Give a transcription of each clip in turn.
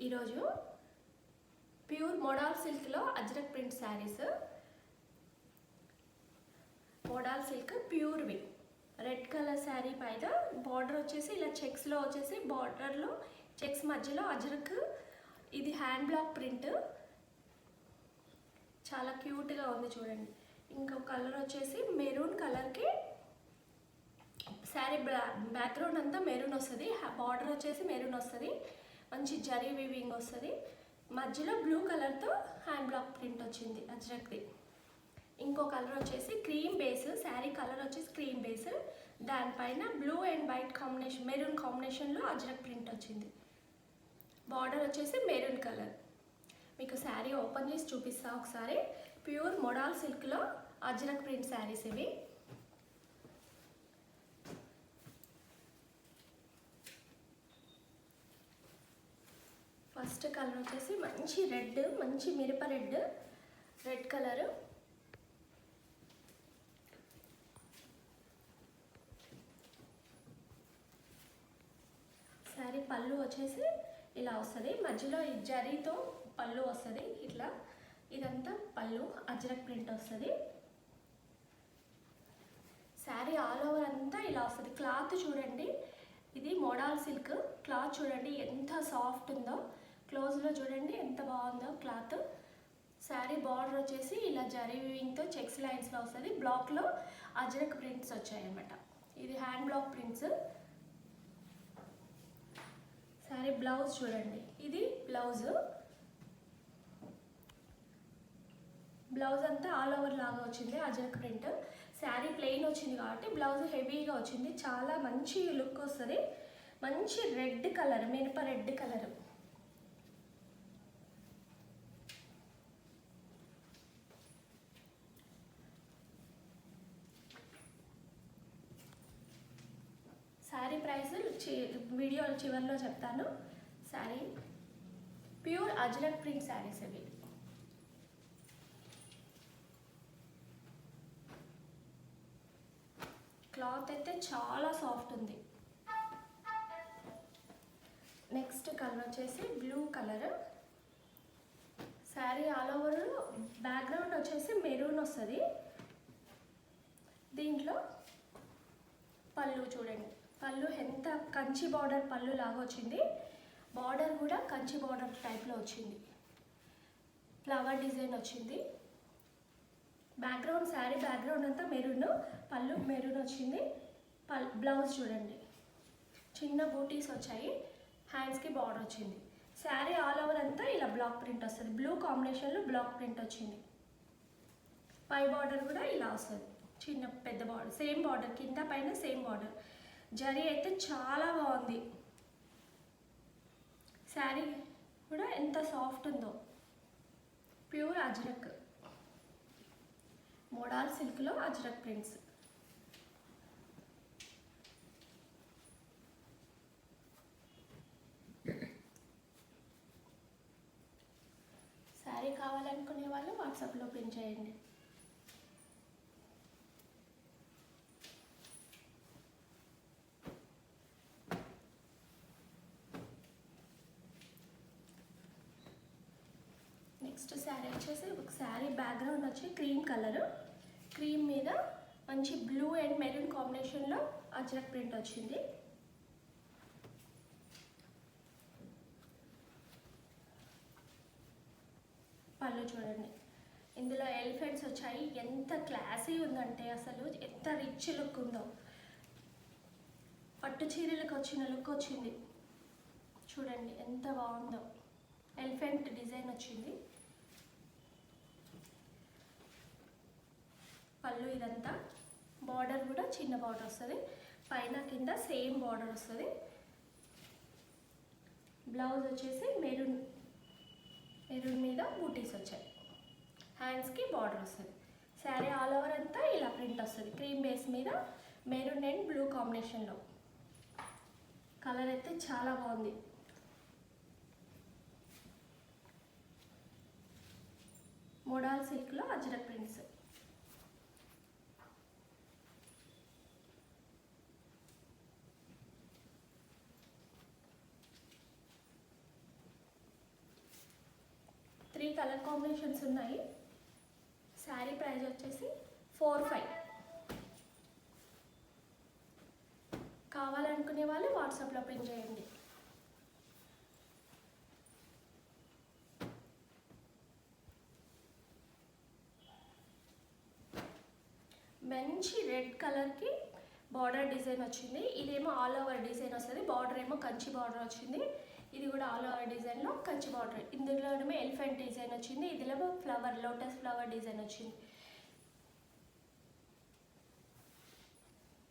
ఈరోజు pure model సిల్క్లో Ajrakh print saris. Model silk ప్యూర్వి రెడ్ కలర్ శారీ పైన బార్డర్ వచ్చేసి ఇలా చెక్స్లో వచ్చేసి బార్డర్లో చెక్స్ మధ్యలో అజ్రక్. ఇది హ్యాండ్ బ్లాక్ ప్రింట్, చాలా క్యూట్గా ఉంది చూడండి. ఇంకో కలర్ వచ్చేసి మెరూన్ కలర్కి శారీ బ్యాక్గ్రౌండ్ అంతా మెరూన్ వస్తుంది, బార్డర్ వచ్చేసి మెరూన్ వస్తుంది, మంచి జరీ వీవింగ్ వస్తుంది. మధ్యలో బ్లూ కలర్తో హ్యాండ్ బ్లాక్ ప్రింట్ వచ్చింది అజ్రక్ది. ఇంకో కలర్ వచ్చేసి క్రీమ్ బేస్, శారీ కలర్ వచ్చేసి క్రీమ్ బేస్, దానిపైన blue and white combination maroon కాంబినేషన్లో అజ్రక్ ప్రింట్ వచ్చింది. బార్డర్ వచ్చేసి మెరూన్ కలర్. మీకు శారీ ఓపెన్ చేసి చూపిస్తా ఒకసారి. ప్యూర్ మోడల్ సిల్క్లో అజ్రక్ ప్రింట్ శారీస్ ఇవి. ఫస్ట్ కలర్ వచ్చేసి మంచి రెడ్, మంచి మిరప రెడ్ కలరు. శారీ పళ్ళు వచ్చేసి ఇలా వస్తుంది, మధ్యలో ఈ జరీతో పళ్ళు వస్తుంది ఇట్లా. ఇదంతా పళ్ళు అజ్రక్ ప్రింట్ వస్తుంది. శారీ ఆల్ ఓవర్ అంతా ఇలా వస్తుంది. క్లాత్ చూడండి, ఇది మోడల్ సిల్క్ క్లాత్ చూడండి ఎంత సాఫ్ట్ ఉందో. క్లోజ్లో చూడండి ఎంత బాగుందో క్లాత్. శారీ బార్డర్ వచ్చేసి ఇలా జరీ వీవింగ్తో చెక్స్ లైన్స్లో వస్తుంది. బ్లాక్లో అజ్రక్ ప్రింట్స్ వచ్చాయన్నమాట. ఇది hand block prints. Sari blouse చూడండి, ఇది బ్లౌజ్. బ్లౌజ్ అంతా ఆల్ ఓవర్ లాగా వచ్చింది అజ్రక్ ప్రింట్. శారీ ప్లెయిన్ వచ్చింది కాబట్టి బ్లౌజ్ హెవీగా వచ్చింది, చాలా మంచి లుక్ వస్తుంది. మంచి రెడ్ కలర్, మిరప red colour. Sari price video చివరిలో చెప్తాను. శారీ ప్యూర్ అజ్రక్ ప్రింట్ శారీస్ ఇవి. క్లాత్ అయితే చాలా సాఫ్ట్ ఉంది. నెక్స్ట్ కలర్ వచ్చేసి blue colour. Sari all over background వచ్చేసి మెరూన్ వస్తుంది. దీంట్లో పళ్ళు చూడండి, పళ్ళు ఎంత కంచి బార్డర్ పళ్ళు లాగా వచ్చింది. బార్డర్ కూడా కంచి బార్డర్ టైప్లో వచ్చింది, ఫ్లవర్ డిజైన్ వచ్చింది. బ్యాక్గ్రౌండ్ శారీ బ్యాక్గ్రౌండ్ అంతా మెరూన్, పళ్ళు మెరూన్ వచ్చింది. బ్లౌజ్ చూడండి చిన్న బూటీస్ వచ్చాయి, హ్యాండ్స్కి బార్డర్ వచ్చింది. శారీ ఆల్ ఓవర్ అంతా ఇలా బ్లాక్ ప్రింట్ వస్తుంది, బ్లూ కాంబినేషన్లో బ్లాక్ ప్రింట్ వచ్చింది. పై బార్డర్ కూడా ఇలా వస్తుంది, చిన్న పెద్ద బార్డర్, సేమ్ బార్డర్ కింద పైన సేమ్ బార్డర్. జరీ అయితే చాలా బాగుంది. శారీ కూడా ఎంత సాఫ్ట్ ఉందో. ప్యూర్ అజ్రక్ మోడల్ సిల్క్లో అజ్రక్ ప్రింట్స్. శారీ కావాలనుకునే వాళ్ళు వాట్సాప్లో పిన్ చేయండి. నెక్స్ట్ శారీ వచ్చేసి ఒక శారీ బ్యాక్గ్రౌండ్ వచ్చి క్రీమ్ కలర్, క్రీమ్ మీద మంచి బ్లూ అండ్ మెరూన్ కాంబినేషన్లో అజ్రక్ ప్రింట్ వచ్చింది. పళ్ళు చూడండి, ఇందులో ఎలిఫెంట్స్ వచ్చాయి. ఎంత క్లాసీ ఉందంటే అసలు ఎంత రిచ్ లుక్ ఉందో. పట్టు చీరలకు వచ్చిన లుక్ వచ్చింది చూడండి ఎంత బాగుందో. ఎలిఫెంట్ డిజైన్ వచ్చింది. పళ్ళు ఇదంతా బార్డర్ కూడా చిన్న బార్డర్ వస్తుంది, పైన కింద సేమ్ బార్డర్ వస్తుంది. బ్లౌజ్ వచ్చేసి మెరూన్ మీద బూటీస్ వచ్చాయి, హ్యాండ్స్కి బార్డర్ వస్తుంది. శారీ ఆల్ ఓవర్ అంతా ఇలా ప్రింట్ వస్తుంది, క్రీమ్ బేస్ మీద మెరూన్ అండ్ బ్లూ కాంబినేషన్లో. కలర్ అయితే చాలా బాగుంది. మోడల్ సిల్క్లో అజ్రక్ ప్రింట్స్. కలర్ కాంబినేషన్స్ ఉన్నాయి. శారీ ప్రైస్ వచ్చేసి 45. కావాలనుకునే వాళ్ళు వాట్సాప్లో పిన్ చేయండి. మంచి రెడ్ కలర్కి బార్డర్ డిజైన్ వచ్చింది. ఇదేమో ఆల్ ఓవర్ డిజైన్ వస్తుంది. బార్డర్ ఏమో కంచి బార్డర్ వచ్చింది. ఇది కూడా ఆల్ ఓవర్ డిజైన్లో కంచి బార్డర్. ఇందులోనేమో ఎలిఫెంట్ డిజైన్ వచ్చింది. ఇదిలో ఫ్లవర్ లోటస్ ఫ్లవర్ డిజైన్ వచ్చింది.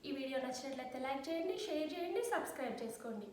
ఈ వీడియో నచ్చినట్లయితే లైక్ చేయండి, షేర్ చేయండి, సబ్స్క్రైబ్ చేసుకోండి.